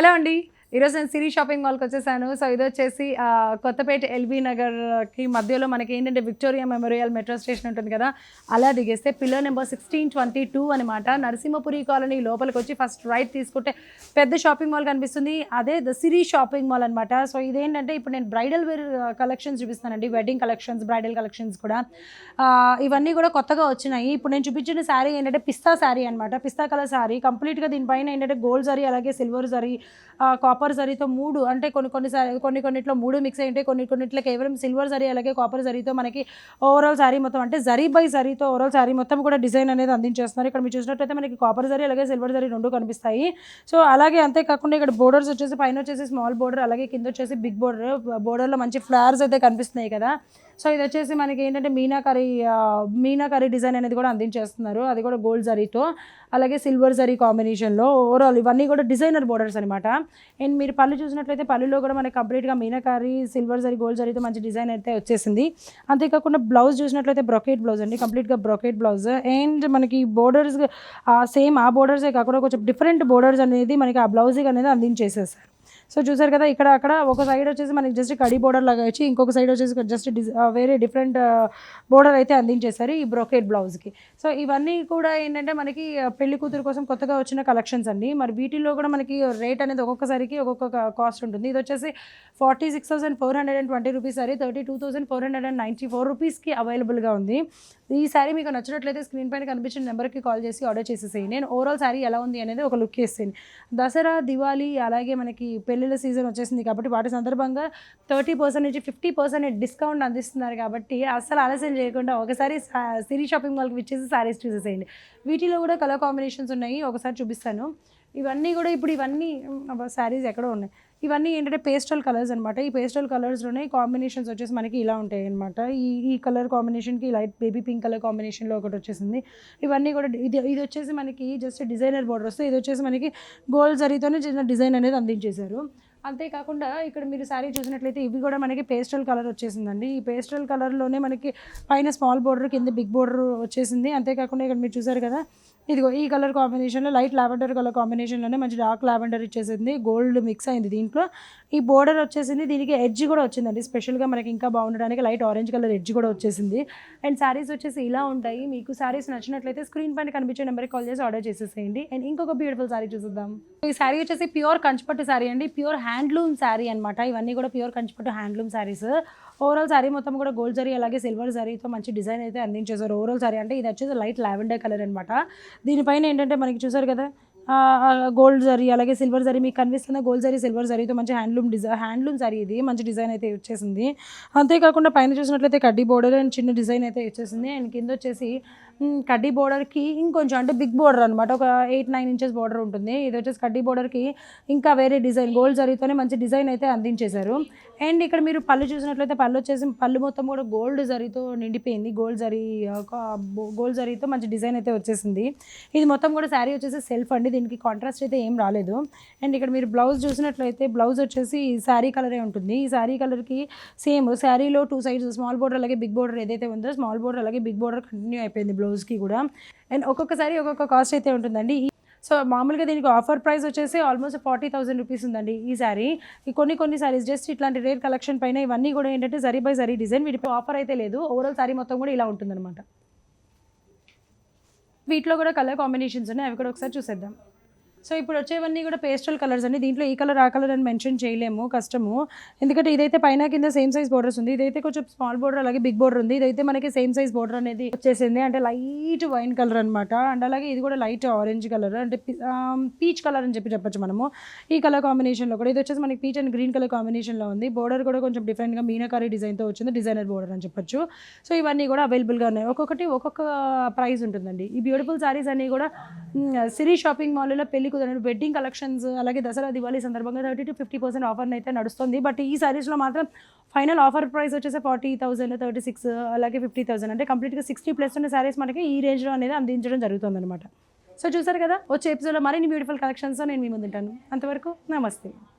Hello అండి. ఈరోజు నేను సిరి షాపింగ్ మాల్‌కి వచ్చేసాను. సో, ఇదొచ్చేసి కొత్తపేట ఎల్బీ నగర్‌కి మధ్యలో మనకేంటంటే విక్టోరియా మెమోరియల్ మెట్రో స్టేషన్ ఉంటుంది కదా! అలా దిగేస్తే పిల్లర్ నెంబర్ 1622 అనమాట. నరసింహపురి కాలనీ లోపలికొచ్చి ఫస్ట్ రైట్ తీసుకుంటే పెద్ద షాపింగ్ మాల్ కనిపిస్తుంది. అదే ద సిరి షాపింగ్ మాల్ అనమాట. సో, ఇదేంటంటే ఇప్పుడు నేను బ్రైడల్ వేర్ కలెక్షన్స్ చూపిస్తానండి. వెడ్డింగ్ కలెక్షన్స్, బ్రైడల్ కలెక్షన్స్ కూడా. ఇవన్నీ కూడా కొత్తగా వచ్చినాయి. ఇప్పుడు నేను చూపించిన శారీ ఏంటంటే పిస్తా శారీ అనమాట. పిస్తా కలర్ శారీ కంప్లీట్‌గా దీనిపైన ఏంటంటే గోల్డ్ జరీ అలాగే సిల్వర్ జరీ కాపర్ జరీతో 3 అంటే కొన్నిట్లో 3 మిక్స్ అయ్యి ఉంటాయి. కొన్నిట్లో కేవలం సిల్వర్ జరీ అలాగే కాపర్ జరీతో మనకి ఓవరాల్ శారీ మొత్తం అంటే జరీ బై జరీతో ఓవరాల్ శారీ మొత్తం కూడా డిజైన్ అనేది అందించేస్తున్నారు. ఇక్కడ మీరు చూసినట్లయితే మనకి కాపర్ జరీ అలాగే సిల్వర్ జరీ 2 కనిపిస్తాయి. సో, అలాగే అంతేకాకుండా ఇక్కడ బోర్డర్స్ వచ్చేసి పైన వచ్చేసి స్మాల్ బోర్డర్ అలాగే కింద వచ్చేసి బిగ్ బోర్డర్. బోర్డర్‌లో మంచి ఫ్లవర్స్ అయితే కనిపిస్తున్నాయి కదా! సో, ఇది వచ్చేసి మనకి ఏంటంటే మీనాకరీ డిజైన్ అనేది కూడా అందించేస్తున్నారు. అది కూడా గోల్డ్ జరీతో అలాగే సిల్వర్ జరీ కాంబినేషన్‌లో ఓవరాల్ ఇవన్నీ కూడా డిజైనర్ బోర్డర్స్ అనమాట. అండ్ మీరు పళ్ళు చూసినట్లయితే పళ్ళులో కూడా మనకి కంప్లీట్‌గా మీనాకరీ, సిల్వర్ జరీ, గోల్డ్ జరీతో మంచి డిజైన్ అయితే వచ్చేసింది. అంతేకాకుండా బ్లౌజ్ చూసినట్లయితే బ్రొకేట్ బ్లౌజ్ అండి. కంప్లీట్‌గా బ్రొకేట్ బ్లౌజ్. అండ్ మనకి బోర్డర్స్ సేమ్ ఆ బోర్డర్సే కాకుండా కొంచెం డిఫరెంట్ బోర్డర్స్ అనేది మనకి ఆ బ్లౌజింగ్ అనేది అందించేసేసారు. సో, చూసారు కదా! ఇక్కడ అక్కడ ఒక సైడ్ వచ్చేసి మనకి జస్ట్ కడి బోర్డర్ లాగా వచ్చి ఇంకొక సైడ్ వచ్చేసి జస్ట్ వేరే డిఫరెంట్ బోర్డర్ అయితే అందించేశారు ఈ బ్రొకేట్ బ్లౌజ్‌కి. సో, ఇవన్నీ కూడా ఏంటంటే మనకి పెళ్లి కూతురు కోసం కొత్తగా వచ్చిన కలెక్షన్స్ అండి. మరి వీటిల్లో కూడా మనకి రేట్ అనేది ఒక్కొక్కసారికి ఒక్కొక్క కాస్ట్ ఉంటుంది. ఇది వచ్చేసి 46,420 రూపీస్ సారీ 32,494 రూపీస్‌కి అవైలబుల్‌గా ఉంది. ఈ సారీ మీకు నచ్చినట్లయితే స్క్రీన్ పైన కనిపించిన నెంబర్కి కాల్ చేసి ఆర్డర్ చేసేసేయండి. నేను ఓవరాల్ సారీ ఎలా ఉంది అనేది ఒక లుక్ ఇస్తాను. దసరా, దివాళీ అలాగే మనకి పెళ్ళిళ్ళ సీజన్ వచ్చేసింది కాబట్టి వాటి సందర్భంగా 30% నుంచి 50% డిస్కౌంట్ అందిస్తున్నారు కాబట్టి అస్సలు ఆలస్యం చేయకుండా ఒకసారి సిరి షాపింగ్ మాల్కి విచ్చేసి సారీస్ చూసేసేయండి. వీటిలో కూడా కలర్ కాంబినేషన్స్ ఉన్నాయి. ఒకసారి చూపిస్తాను. ఇవన్నీ కూడా ఇప్పుడు శారీస్ ఎక్కడో ఉన్నాయి. ఇవన్నీ ఏంటంటే పేస్టల్ కలర్స్ అనమాట. ఈ పేస్టల్ కలర్స్‌లోనే కాంబినేషన్స్ వచ్చేసి మనకి ఇలా ఉంటాయి అనమాట. ఈ కలర్ కాంబినేషన్‌కి లైట్ బేబీ పింక్ కలర్ కాంబినేషన్‌లో ఒకటి వచ్చేసింది. ఇవన్నీ కూడా ఇది వచ్చేసి మనకి జస్ట్ డిజైనర్ బోర్డర్ వస్తే ఇది వచ్చేసి మనకి గోల్డ్ జరీతోనే చిన్న డిజైన్ అనేది అందించేశారు. అంతేకాకుండా ఇక్కడ మీరు శారీ చూసినట్లయితే ఇవి కూడా మనకి పేస్టల్ కలర్ వచ్చేసిందండి. ఈ పేస్టల్ కలర్‌లోనే మనకి పైన స్మాల్ బోర్డర్ కింద బిగ్ బోర్డర్ వచ్చేసింది. అంతేకాకుండా ఇక్కడ మీరు చూసారు కదా! ఇదిగో ఈ కలర్ కాంబినేషన్‌లో లైట్ లావెండర్ కలర్ కాంబినేషన్‌లోనే మంచి డార్క్ లావెండర్ ఇచ్చేసింది. గోల్డ్ మిక్స్ అయింది దీంట్లో. ఈ బోర్డర్ వచ్చేసింది. దీనికి ఎడ్జ్ కూడా వచ్చిందండి. స్పెషల్‌గా మనకి ఇంకా బాగుండడానికి లైట్ ఆరెంజ్ కలర్ ఎడ్జ్ కూడా వచ్చేసింది. అండ్ శారీస్ వచ్చేసి ఇలా ఉంటాయి. మీకు శారీస్ నచ్చినట్లయితే స్క్రీన్ పైన కనిపించే నెంబర్కి కాల్ చేసి ఆర్డర్ చేసేసేయండి. అండ్ ఇంకొక బ్యూటిఫుల్ శారీ చూసేద్దాం. ఈ శారీ వచ్చేసి ప్యూర్ కంచిపట్టు శారీ అండి. ప్యూర్ హ్యాండ్లూమ్ శారీ అనమాట. ఇవన్నీ కూడా ప్యూర్ కంచిపట్టు హ్యాండ్లూమ్ శారీస్. ఓవరాల్ శారీ మొత్తం కూడా గోల్డ్ జరీ అలాగే సిల్వర్ జరీతో మంచి డిజైన్ అయితే అందించేశారు. ఓవరాల్ శారీ అంటే ఇది వచ్చేసి లైట్ లావెండర్ కలర్ అనమాట. దీనిపైన ఏంటంటే మనకి చూసారు కదా! గోల్డ్ జరీ అలాగే సిల్వర్ జరీ మీకు కనిపిస్తున్న గోల్డ్ జరీ, సిల్వర్ జరీతో మంచి హ్యాండ్లూమ్ శారీ ఇది. మంచి డిజైన్ అయితే వచ్చేసింది. అంతేకాకుండా పైన చూసినట్లయితే కడ్డీ బోర్డర్ అండ్ చిన్న డిజైన్ అయితే వచ్చేసింది. అండ్ కింద వచ్చేసి కడ్డీ బోర్డర్‌కి ఇంకొంచెం అంటే బిగ్ బోర్డర్ అనమాట. ఒక 8-9 ఇంచెస్ బోర్డర్ ఉంటుంది. ఇది వచ్చేసి కడ్డీ బోర్డర్‌కి ఇంకా వేరే డిజైన్ గోల్డ్ జరీతోనే మంచి డిజైన్ అయితే అందించేశారు. అండ్ ఇక్కడ మీరు పళ్ళు చూసినట్లయితే పళ్ళు వచ్చేసి పళ్ళు మొత్తం కూడా గోల్డ్ జరీతో నిండిపోయింది. గోల్డ్ జరీతో మంచి డిజైన్ అయితే వచ్చేసింది. ఇది మొత్తం కూడా శారీ వచ్చేసి సెల్ఫ్ అండి. దీనికి కాంట్రాస్ట్ అయితే ఏం రాలేదు. అండ్ ఇక్కడ మీరు బ్లౌజ్ చూసినట్లయితే బ్లౌజ్ వచ్చేసి శారీ కలరే ఉంటుంది. ఈ శారీ కలర్‌కి సేమ్ శారీలో 2 సైడ్స్ స్మాల్ బోర్డర్ అలాగే బిగ్ బోర్డర్ ఏదైతే ఉందో స్మాల్ బోర్డర్ అలాగే బిగ్ బోర్డర్ కంటిన్యూ అయిపోయింది బ్లౌజ్‌కి కూడా. అండ్ ఒక్కొక్క శారీ ఒక్కొక్క కాస్ట్ అయితే ఉంటుందండి. సో, మామూలుగా దీనికి ఆఫర్ ప్రైస్ వచ్చేసి ఆల్మోస్ట్ 40,000 రూపీస్ ఉందండి ఈ శారీ. ఈ కొన్ని శారీస్ జస్ట్ ఇట్లాంటి రేర్ కలెక్షన్ పైన ఇవన్నీ కూడా ఏంటంటే జరీ బై జరీ డిజైన్. వీటిపై ఆఫర్ అయితే లేదు. ఓవరాల్ శారీ మొత్తం కూడా ఇలా ఉంటుందన్నమాట. వీటిలో కూడా కలర్ కాంబినేషన్స్ ఉన్నాయి. అవి కూడా ఒకసారి చూసేద్దాం. సో, ఇప్పుడు వచ్చేవన్నీ కూడా పేస్టల్ కలర్స్ అండి. దీంట్లో ఈ కలర్ ఆ కలర్ అని మెన్షన్ చేయలేము, కష్టము. ఎందుకంటే ఇదైతే పైన కింద సేమ్ సైజ్ బోర్డర్స్ ఉంది. ఇదైతే కొంచెం స్మాల్ బోర్డర్ అలాగే బిగ్ బోర్డర్ ఉంది. ఇదైతే మనకి సేమ్ సైజ్ బోర్డర్ అనేది వచ్చేసింది. అంటే లైట్ వైన్ కలర్ అనమాట. అండ్ అలాగే ఇది కూడా లైట్ ఆరెంజ్ కలర్ అంటే పీచ్ కలర్ అని చెప్పొచ్చు మనము. ఈ కలర్ కాంబినేషన్లో కూడా ఇది వచ్చేసి మనకి పీచ్ అండ్ గ్రీన్ కలర్ కాంబినేషన్లో ఉంది. బోర్డర్ కూడా కొంచెం డిఫరెంట్గా మీనాకరీ డిజైన్తో వచ్చింది. డిజైనర్ బోర్డర్ అని చెప్పొచ్చు. సో, ఇవన్నీ కూడా అవైలబుల్గా ఉన్నాయి. ఒక్కొక్కటి ఒక్కొక్క ప్రైస్ ఉంటుందండి. ఈ బ్యూటిఫుల్ శారీస్ అన్నీ కూడా సిరి షాపింగ్ మాల్లో పెళ్లి కుదరని వెడ్డింగ్ కలెక్షన్స్ అలాగే దసరా, దివాళీ సందర్భంగా 30-50% ఆఫర్ అయితే నడుస్తుంది. బట్ ఈ శారీస్లో మాత్రం ఫైనల్ ఆఫర్ ప్రైస్ వచ్చేసి 40,000, 36 అలాగే 50,000 అంటే కంప్లీట్గా 60+ ఉన్న శారీస్ మనకి ఈ రేంజ్లో అనేది అందించడం జరుగుతుంది అనమాట. సో, చూసారు కదా! వచ్చే ఎపిసోడ్లో మరిన్ని బ్యూటిఫుల్ కలెక్షన్స్తో నేను మీ ముందుంటాను. అంతవరకు నమస్తే.